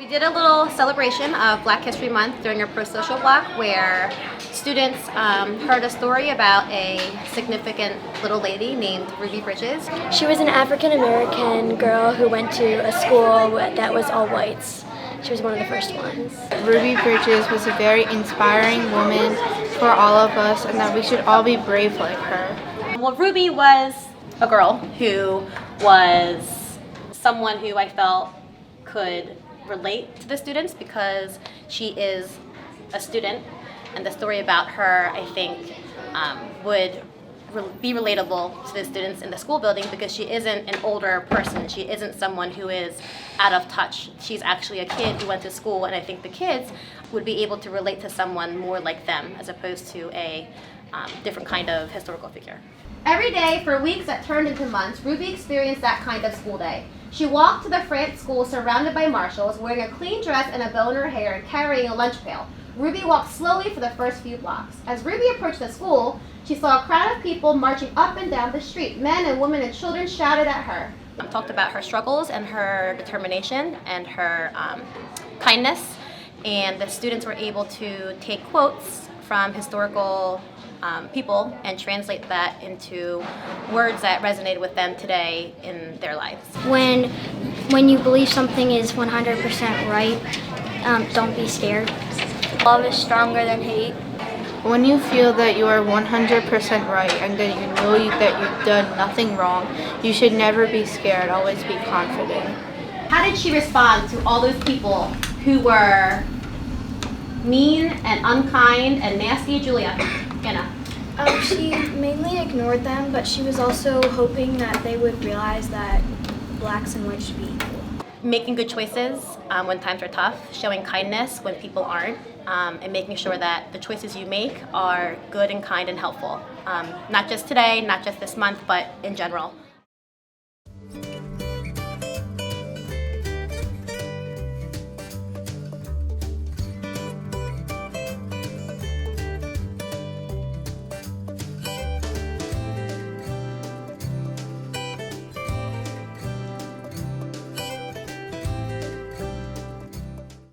We did a little celebration of Black History Month during our pro-social block where students heard a story about a significant little lady named Ruby Bridges. She was an African American girl who went to a school that was all whites. She was one of the first ones. Ruby Bridges was a very inspiring woman for all of us, and that we should all be brave like her. Well, Ruby was a girl who was someone who I felt could relate to the students because she is a student, and the story about her, I think, would be relatable to the students in the school building because she isn't an older person. She isn't someone who is out of touch. She's actually a kid who went to school, and I think the kids would be able to relate to someone more like them as opposed to a different kind of historical figure. Every day for weeks that turned into months, Ruby experienced that kind of school day. She walked to the France school surrounded by marshals, wearing a clean dress and a bow in her hair and carrying a lunch pail. Ruby walked slowly for the first few blocks. As Ruby approached the school, she saw a crowd of people marching up and down the street. Men and women and children shouted at her. Talked about her struggles and her determination and her kindness, and the students were able to take quotes from historical people and translate that into words that resonated with them today in their lives. When you believe something is 100% right, don't be scared. Love is stronger than hate. When you feel that you are 100% right and that you know that you've done nothing wrong, you should never be scared, always be confident. How did she respond to all those people who were mean and unkind and nasty? Julia, Anna. She mainly ignored them, but she was also hoping that they would realize that blacks and whites should be equal. Making good choices when times are tough, showing kindness when people aren't, and making sure that the choices you make are good and kind and helpful. Not just today, not just this month, but in general.